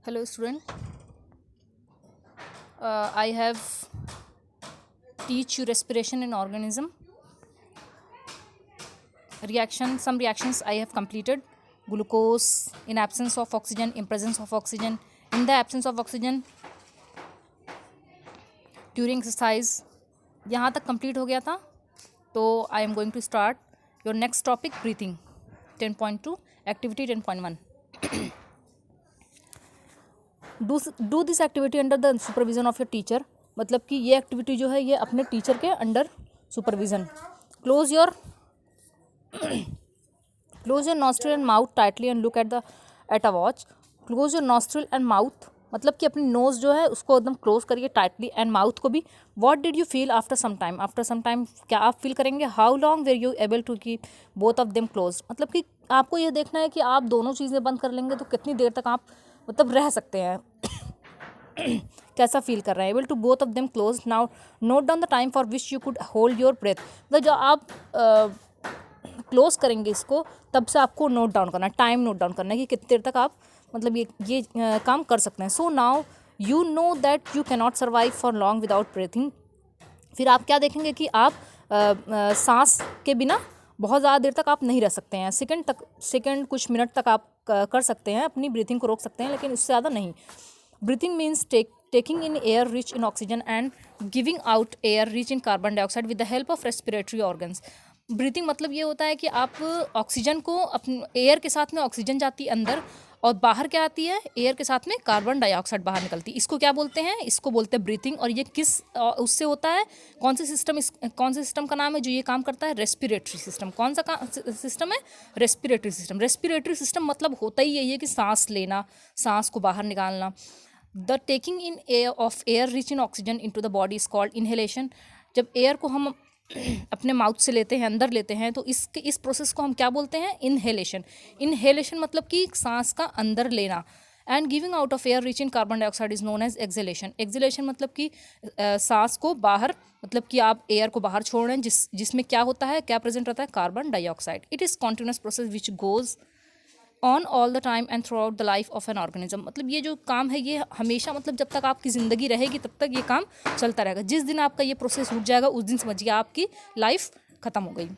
Hello, student. I have teach you respiration in organism. Some reactions I have completed. Glucose in absence of oxygen, in presence of oxygen, in the absence of oxygen, during exercise. यहाँ तक complete हो गया था. तो I am going to start your next topic, breathing. 10.2 activity 10.1. Do this activity under the supervision of your teacher. मतलब कि ये activity जो है ये अपने टीचर के under supervision. Close your nostril and mouth tightly and look at a watch. Close your nostril and mouth मतलब कि अपनी नोज जो है उसको एकदम क्लोज करिए टाइटली, एंड माउथ को भी. What did you feel after some time. क्या आप फील करेंगे. How long were you able to keep both of them close. मतलब कि आपको ये देखना है कि आप दोनों चीज़ें बंद कर लेंगे तो कितनी देर तक आप मतलब रह सकते हैं. कैसा फील कर रहे हैं. Able to both of them close. Now note down the time for which you could hold your breath. मतलब जो आप क्लोज करेंगे इसको तब से आपको नोट डाउन करना है, टाइम नोट डाउन करना है कि कितनी देर तक आप मतलब ये काम कर सकते हैं. So now you know that you cannot survive for long without breathing. फिर आप क्या देखेंगे कि आप सांस के बिना बहुत ज़्यादा देर तक आप नहीं रह सकते हैं. सेकंड कुछ मिनट तक आप कर सकते हैं, अपनी ब्रीथिंग को रोक सकते हैं, लेकिन उससे ज़्यादा नहीं. Breathing means taking in air rich in oxygen and giving out air rich in carbon dioxide with the help of respiratory organs. Breathing मतलब ये होता है कि आप ऑक्सीजन को अपने एयर के साथ में ऑक्सीजन जाती है अंदर और बाहर क्या आती है, एयर के साथ में कार्बन डाइऑक्साइड बाहर निकलती है. इसको क्या बोलते हैं, इसको बोलते हैं ब्रीथिंग. और ये किस उससे होता है, कौन से सिस्टम का नाम है जो ये काम करता है, रेस्पिरेटरी सिस्टम. कौन सा सिस्टम है, रेस्पिरेटरी सिस्टम. रेस्पिरेटरी सिस्टम मतलब होता ही यही है कि सांस लेना, सांस को बाहर निकालना. The taking in air of air rich in oxygen into the body is called inhalation. जब एयर को हम अपने माउथ से लेते हैं, अंदर लेते हैं, तो इस प्रोसेस को हम क्या बोलते हैं, इनहेलेशन. इनहेलेशन मतलब कि सांस का अंदर लेना. And giving out of air rich in carbon dioxide is known as exhalation. Exhalation मतलब कि सांस को बाहर, मतलब कि आप एयर को बाहर छोड़ रहे हैं जिसमें क्या होता है, क्या प्रेजेंट रहता है, carbon dioxide. It is continuous process which goes on all the time and through out the life of an organism. मतलब ये जो काम है ये हमेशा, मतलब जब तक आपकी ज़िंदगी रहेगी तब तक ये काम चलता रहेगा. जिस दिन आपका ये प्रोसेस रुक जाएगा उस दिन समझिए आपकी लाइफ ख़त्म हो गई.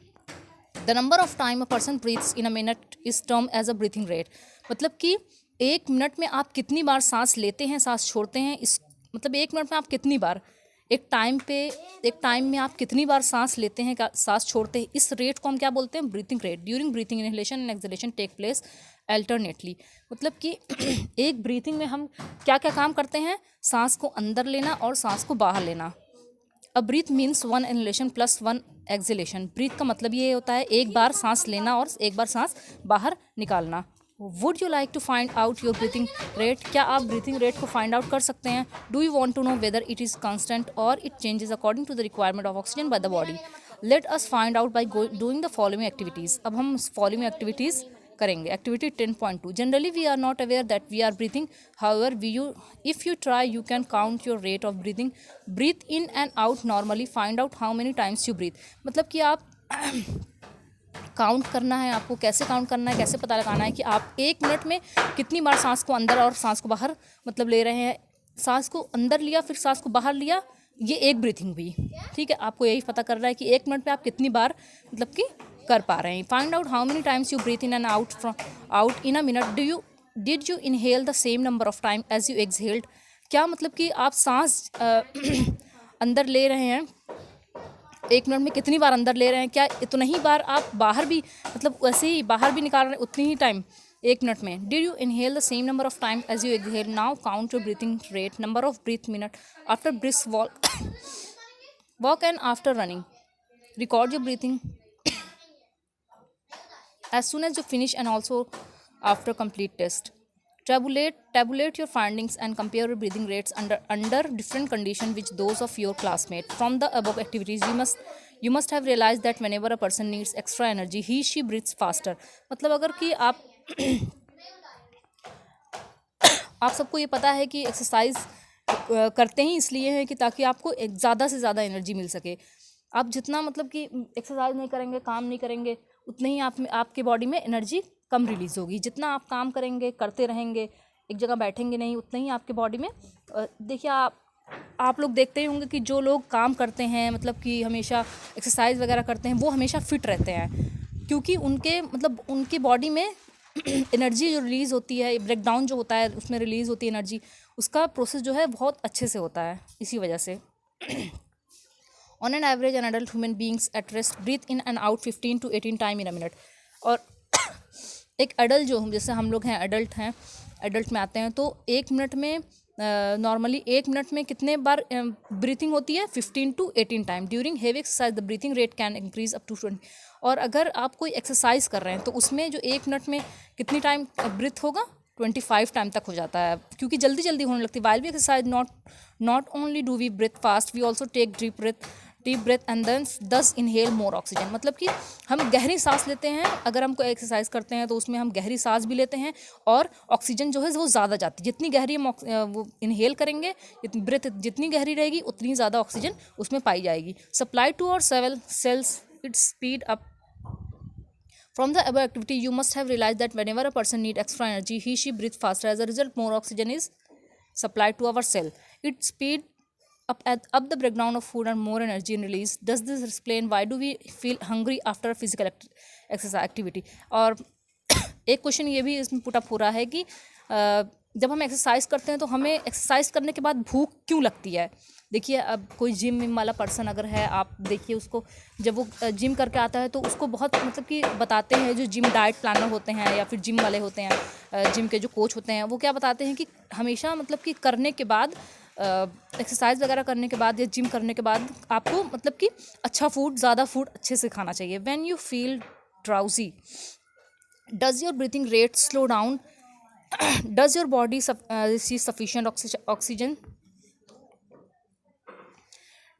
The number of time a person breathes in a minute is term as a breathing rate. मतलब कि एक मिनट में आप कितनी बार सांस लेते हैं, सांस छोड़ते हैं, इस मतलब एक मिनट में आप कितनी बार एक टाइम में आप कितनी बार सांस लेते हैं, सांस छोड़ते हैं, इस रेट को हम क्या बोलते हैं, breathing rate. During breathing inhalation and exhalation take place alternately. मतलब कि एक ब्रीथिंग में हम क्या क्या काम करते हैं, सांस को अंदर लेना और सांस को बाहर लेना. A breath means 1 inhalation plus 1 exhalation. Breath का मतलब ये होता है एक बार सांस लेना और एक बार सांस बाहर निकालना. Would you like to find out your breathing rate. क्या आप ब्रीथिंग रेट को फाइंड आउट कर सकते हैं. Do you want to know whether it is constant और it changes according to the requirement of oxygen by the body. Let us find out by doing the following activities. अब हम following activities करेंगे. Activity 10.2. Generally we are not aware that we are breathing. However if you try you can count your rate of breathing. Breathe in and out normally. Find out how many times you breathe. मतलब कि आप count करना है आपको. कैसे count करना है, कैसे पता लगाना है कि आप एक मिनट में कितनी बार सांस को अंदर और सांस को बाहर मतलब ले रहे हैं. सांस को अंदर लिया फिर सांस को बाहर लिया, ये एक ब्रीथिंग हुई. ठीक है, आपको यही पता करना है कि एक मिनट में आप कितनी बार मतलब कि कर पा रहे हैं. Find out how many times you breathe in and out in a minute. Did you inhale the same number of time as you exhaled. क्या मतलब कि आप सांस अंदर ले रहे हैं, एक मिनट में कितनी बार अंदर ले रहे हैं, क्या इतना ही बार आप बाहर भी मतलब वैसे ही बाहर भी निकाल रहे हैं उतनी ही टाइम एक मिनट में. Did you inhale the same number of time as you exhale. Now count your breathing rate, number of breath minute after brisk walk and after running. Record your breathing as soon as you finish and also after complete test. Tabulate your findings and compare your breathing rates under different conditions with those of your classmate. From the above activities you must have realized that whenever a person needs extra energy she breathes faster. मतलब अगर कि आप सबको ये पता है कि exercise करते ही इसलिए है कि ताकि आपको एक ज़्यादा से ज़्यादा एनर्जी मिल सके. आप जितना मतलब कि एक्सरसाइज नहीं करेंगे, काम नहीं करेंगे, उतनी ही आपके बॉडी में एनर्जी कम रिलीज़ होगी. जितना आप काम करेंगे, करते रहेंगे, एक जगह बैठेंगे नहीं, उतना ही आपके बॉडी में देखिए आप लोग देखते ही होंगे कि जो लोग काम करते हैं, मतलब कि हमेशा एक्सरसाइज वगैरह करते हैं, वो हमेशा फिट रहते हैं, क्योंकि उनके मतलब उनकी बॉडी में एनर्जी जो रिलीज़ होती है, ब्रेकडाउन जो होता है उसमें रिलीज़ होती है एनर्जी, उसका प्रोसेस जो है बहुत अच्छे से होता है इसी वजह से। On an average an adult human beings at rest breathe in and out 15 to 18 time in a minute. और एक एडल्ट जो जैसे हम लोग हैं, एडल्ट में आते हैं, तो 1 मिनट में नॉर्मली 1 मिनट में कितने बार ब्रीथिंग होती है? 15 to 18 time. During heavy exercise the breathing rate can increase up to 20। और अगर आप कोई एक्सरसाइज कर रहे हैं तो उसमें जो 1 मिनट में कितनी टाइम ब्रीथ होगा? 25 टाइम तक हो जाता है, क्योंकि जल्दी जल्दी होने लगती है। While we exercise not only do we breathe fast, we also take deep breath and then thus inhale more oxygen. मतलब कि हम गहरी सांस लेते हैं, अगर हम कोई एक्सरसाइज करते हैं तो उसमें हम गहरी सांस भी लेते हैं और ऑक्सीजन जो है वो ज़्यादा जाती है। जितनी गहरी हम वो इनहेल करेंगे, ब्रेथ जितनी गहरी रहेगी उतनी ज़्यादा ऑक्सीजन उसमें पाई जाएगी। Supply to our cells its speed up. From the above activity, you must have realized that whenever a person needs extra energy, she breathes faster. As a result, more oxygen is supplied to our cell. It speed up the breakdown of food and more energy in release. Does this explain why do we feel hungry after physical exercise activity? और एक question ये भी इसमें put up हो रहा है कि जब हम एक्सरसाइज करते हैं तो हमें एक्सरसाइज करने के बाद भूख क्यों लगती है? देखिए, अब कोई जिम वाला पर्सन अगर है, आप देखिए उसको, जब वो जिम करके आता है तो उसको बहुत मतलब कि बताते हैं, जो जिम डाइट प्लानर होते हैं या फिर जिम वाले होते हैं, जिम के जो कोच होते हैं, वो क्या बताते हैं कि हमेशा मतलब कि करने के बाद, एक्सरसाइज वगैरह करने के बाद या जिम करने के बाद आपको मतलब कि अच्छा फूड, ज़्यादा फूड अच्छे से खाना चाहिए। When you feel drowsy, does your breathing rate slow down, does your body receive sufficient oxygen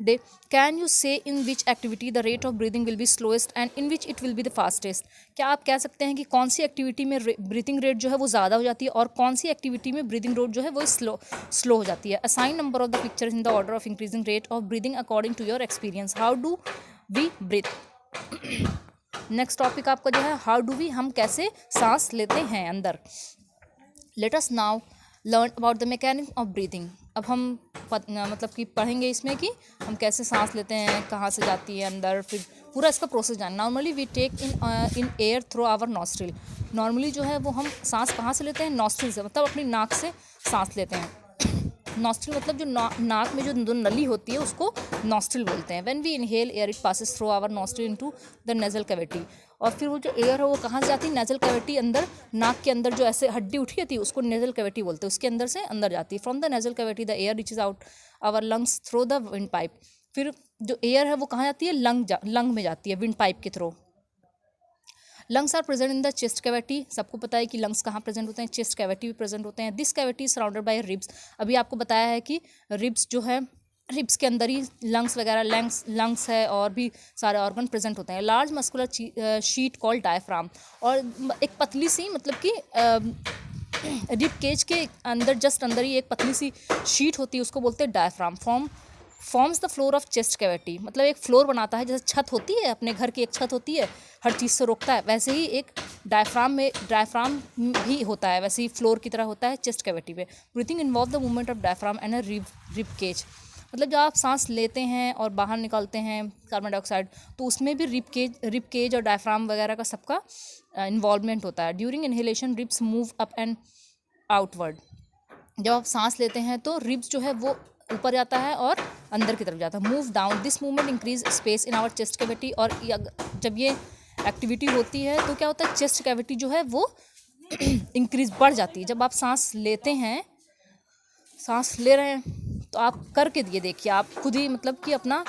day? Can you say in which activity the rate of breathing will be slowest and in which it will be the fastest? क्या आप कह सकते हैं कि कौन सी activity में breathing rate जो है वो ज़्यादा हो जाती है और कौन सी एक्टिविटी में ब्रीथिंग रेट जो है वो स्लो हो जाती है? Assign number of the picture in the order of increasing rate of breathing according to your experience. How do we breathe? Next topic आपका जो है, हाउ डू वी, हम कैसे सांस लेते हैं अंदर। Let us now learn about the mechanism of breathing. अब हम मतलब कि पढ़ेंगे इसमें कि हम कैसे सांस लेते हैं, कहाँ से जाती है अंदर, फिर पूरा इसका प्रोसेस जान। Normally we take in air through our nostril. Normally जो है वो हम सांस कहाँ से लेते हैं? नॉस्ट्रिल से, मतलब अपनी नाक से सांस लेते हैं। नॉस्ट्रिल मतलब जो नाक में जो नली होती है उसको नॉस्ट्रिल बोलते हैं। When we inhale air it passes through our nostril into the nasal cavity. और फिर वो जो एयर है वो कहाँ से जाती है? नेजल कैविटी, अंदर नाक के अंदर जो ऐसे हड्डी उठी रहती है उसको नेजल कैविटी बोलते हैं, उसके अंदर से अंदर जाती है। From the nasal cavity the air reaches out our lungs through the windpipe. फिर जो एयर है वो कहाँ जाती है? लंग में जाती है विंड पाइप के through. Lungs are present in the chest cavity. सबको पता है कि लंग्स कहाँ प्रेजेंट होते हैं? चेस्ट कैविटी भी प्रेजेंट होते हैं। This cavity is surrounded by ribs. अभी आपको बताया है कि रिब्स जो है, रिब्स के अंदर ही लंग्स वगैरह, लंग्स है और भी सारे ऑर्गन प्रेजेंट होते हैं। Large muscular sheet called diaphragm. और एक पतली सी मतलब कि रिब केज के अंदर, जस्ट अंदर ही एक पतली सी शीट होती है, उसको बोलते हैं diaphragm. Forms the floor of chest cavity. मतलब एक फ्लोर बनाता है, जैसे छत होती है, अपने घर की एक छत होती है, हर चीज़ से रोकता है, वैसे ही एक डायफ्राम भी होता है, वैसे ही फ्लोर की तरह होता है चेस्ट कैविटी पे। Breathing involve the movement of diaphragm and a rib cage. मतलब जब आप सांस लेते हैं और बाहर निकालते हैं कार्बन डाइऑक्साइड, तो उसमें भी रिब केज और डायफ्राम वगैरह का सबका इन्वॉल्वमेंट होता है। During inhalation ribs move up and outward. जब आप सांस लेते हैं तो रिब्स जो है वो ऊपर जाता है और अंदर की तरफ जाता है। Move down, this movement increase space in our chest cavity. और जब ये एक्टिविटी होती है तो क्या होता है? चेस्ट कैविटी जो है वो इंक्रीज, बढ़ जाती है। जब आप सांस लेते हैं, सांस ले रहे हैं तो आप करके देखिए, आप खुद ही मतलब कि अपना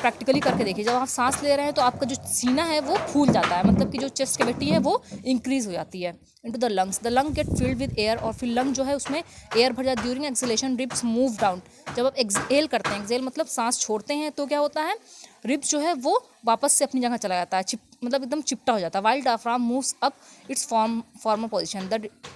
प्रैक्टिकली करके देखिए। जब आप सांस ले रहे हैं तो आपका जो सीना है वो फूल जाता है, मतलब कि जो चेस्ट कैविटी है वो इंक्रीज हो जाती है। Into the lungs, the lung get filled with air. और फिर लंग जो है उसमें एयर भर जाती है। During exhalation ribs move down. जब आप एक्सहेल करते हैं, एक्सहेल मतलब सांस छोड़ते हैं, तो क्या होता है? रिब्स जो है वो वापस से अपनी जगह चला जाता है, मतलब एकदम चिपटा हो जाता है। While diaphragm moves up it's farmer position,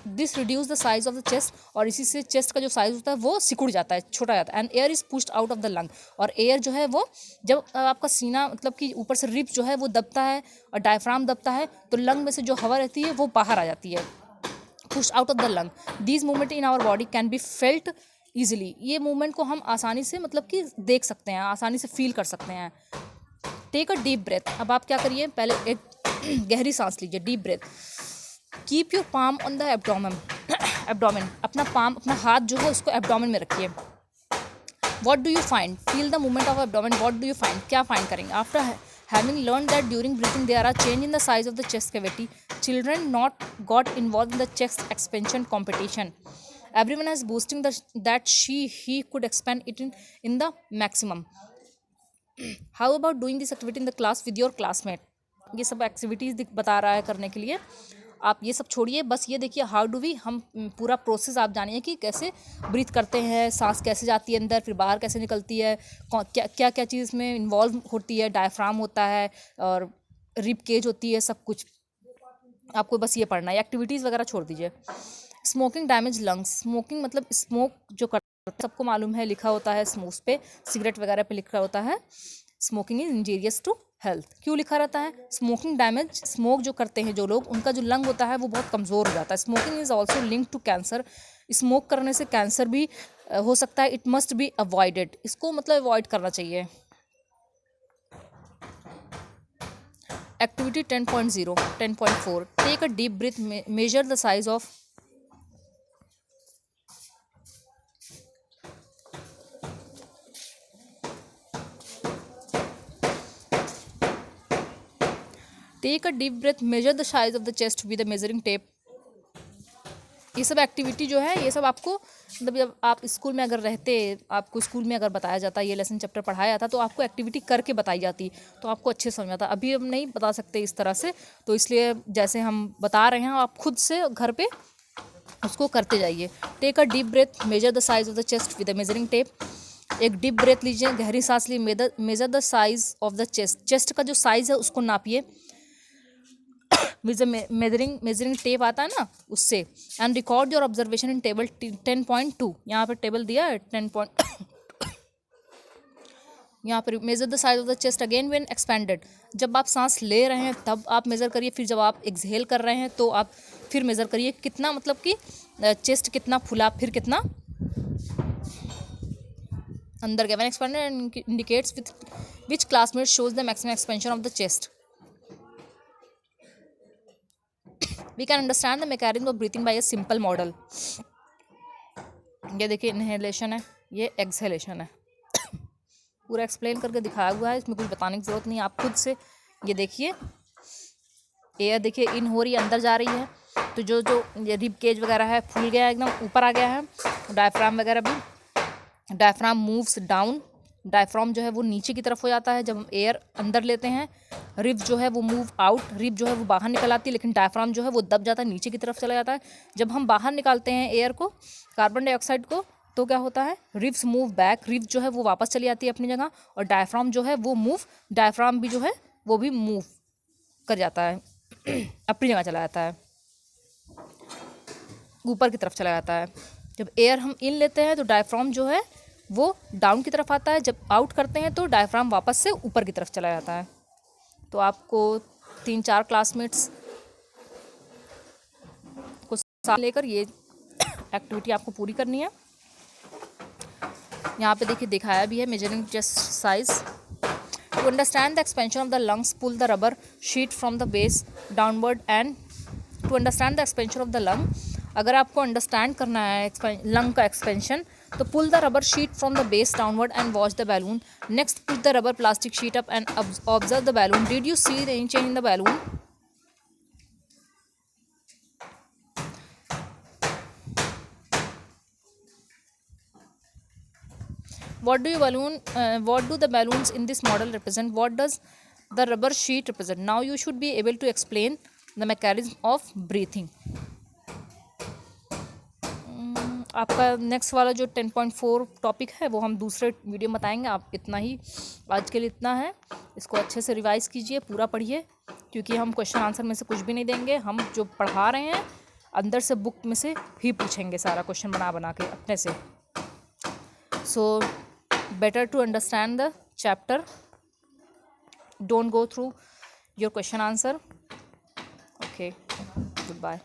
this reduce the size of the chest. और इसी से चेस्ट का जो साइज होता है वो सिकुड़ जाता है, छोटा जाता है। And air is pushed out of the lung. और एयर जो है वो, जब आपका सीना मतलब कि ऊपर से रिब्स जो है वो दबता है और डायफ्राम दबता है, तो लंग में से जो हवा रहती है वो बाहर आ जाती है। Push out of the lung. These movement in our body can be felt easily. ये मूवमेंट को हम आसानी से मतलब कि देख सकते हैं, आसानी से फील कर सकते हैं। Take a deep breath. अब आप क्या करिए, पहले एक गहरी सांस लीजिए, deep breath. Keep your palm on the abdomen. अपना पाम, अपना हाथ जो है उसको एब्डोमेन में रखिए। What do you find? Feel the movement of abdomen. What do you find? क्या find करेंगे? After having learned that during breathing there are change in the size of the chest cavity, children not got involved in the chest expansion competition. Everyone is boosting that he could expand it in the maximum. How about doing this activity in the class with your classmate? ये सब activities बता रहा है करने के लिए। आप ये सब छोड़िए, बस ये देखिए हाउ डू वी, हम पूरा प्रोसेस आप जानिए कि कैसे ब्रीथ करते हैं, सांस कैसे जाती है अंदर, फिर बाहर कैसे निकलती है, क्या क्या क्या चीज़ में इन्वॉल्व होती है, डायफ्राम होता है और रिब केज होती है, सब कुछ आपको बस ये पढ़ना है। एक्टिविटीज़ वगैरह छोड़ दीजिए। Smoking damage lungs. स्मोकिंग मतलब स्मोक जो करते हैं, सबको मालूम है, लिखा होता है स्मोक्स पे, सिगरेट वगैरह पे लिखा होता है smoking is injurious to health. क्यों लिखा रहता है? स्मोकिंग डैमेज, स्मोक जो करते हैं जो लोग, उनका जो लंग होता है वो बहुत कमज़ोर हो जाता है। Smoking is also link to cancer. Smoke करने से कैंसर भी हो सकता है। It must be avoided. इसको मतलब अवॉइड करना चाहिए। Activity 10.0 10.4 take a deep breath, measure the size of take a deep breath, measure the size of the chest with a measuring tape. ये सब एक्टिविटी जो है, ये सब आपको मतलब जब आप स्कूल में अगर रहते, आपको स्कूल में अगर बताया जाता, ये लेसन चैप्टर पढ़ाया जाता, तो आपको एक्टिविटी करके बताई जाती, तो आपको अच्छे समझ आता। अभी हम नहीं बता सकते इस तरह से, तो इसलिए जैसे हम बता रहे हैं आप खुद से घर पे उसको करते जाइए। Take a deep breath, measure the size of the chest with a measuring tape. एक डीप ब्रेथ लीजिए, गहरी सांस ली, measure the size of the chest. Chest का जो साइज़ है उसको नापिए विद मेजरिंग टेप आता है ना, उससे। And record your observation in table 10.2। यहाँ पर टेबल दिया है 10. यहाँ पर major the size of the chest again when expanded. जब आप सांस ले रहे हैं तब आप मेज़र करिए, फिर जब आप एक्सहेल कर रहे हैं तो आप फिर मेज़र करिए कितना, मतलब कि चेस्ट कितना फुला, फिर कितना अंदर गया। When expanded indicates with which classmate shows the maximum expansion of the chest. We can understand the mechanism of breathing by a simple model. ये देखिए इनहेलेशन है, ये एक्सहेलेशन है। पूरा एक्सप्लेन करके दिखाया हुआ है, इसमें कुछ बताने की ज़रूरत नहीं, आप खुद से ये देखिए। एयर देखिए इन हो रही है, अंदर जा रही है, तो जो ये रिब केज वगैरह है फूल गया है, एकदम ऊपर आ गया है। डायफ्राम वगैरह भी, डायफ्राम मूव्स डाउन, डायफ्राम जो है वो नीचे की तरफ हो जाता है जब हम एयर अंदर लेते हैं। रिब जो है वो मूव आउट, रिब जो है वो बाहर निकल आती है, लेकिन डायफ्राम जो है वो दब जाता है, नीचे की तरफ चला जाता है। जब हम बाहर निकालते हैं एयर को, कार्बन डाइऑक्साइड को, तो क्या होता है, रिब्स मूव बैक, रिब जो है वो वापस चली जाती है अपनी जगह, और डायफ्राम जो है वो डायफ्राम भी जो है वो भी मूव कर जाता है अपनी जगह चला जाता है, ऊपर की तरफ चला जाता है। जब एयर हम इन लेते हैं तो डायफ्राम जो है वो डाउन की तरफ आता है, जब आउट करते हैं तो डायफ्राम वापस से ऊपर की तरफ चला जाता है। तो आपको 3-4 क्लासमेट्स को साथ लेकर ये एक्टिविटी आपको पूरी करनी है। यहाँ पे देखिए दिखाया भी है measuring chest size. To understand the expansion of the lungs, pull the rubber sheet from the base downward. And to understand the expansion of the lung, अगर आपको अंडरस्टैंड करना है लंग का एक्सपेंशन, तो pull the rubber sheet from the base downward and watch the balloon. Next put the rubber plastic sheet up and observe the balloon. Did you see any change in the balloon? What do the balloons in this model represent? What does the rubber sheet represent? Now you should be able to explain the mechanism of breathing. आपका next वाला जो 10.4 topic है वो हम दूसरे video में बताएंगे। आप इतना ही आज के लिए इतना है, इसको अच्छे से रिवाइज़ कीजिए, पूरा पढ़िए, क्योंकि हम क्वेश्चन आंसर में से कुछ भी नहीं देंगे, हम जो पढ़ा रहे हैं अंदर से बुक में से ही पूछेंगे सारा क्वेश्चन बना के अपने से। सो better to understand the chapter, don't go through your question answer. Okay, goodbye.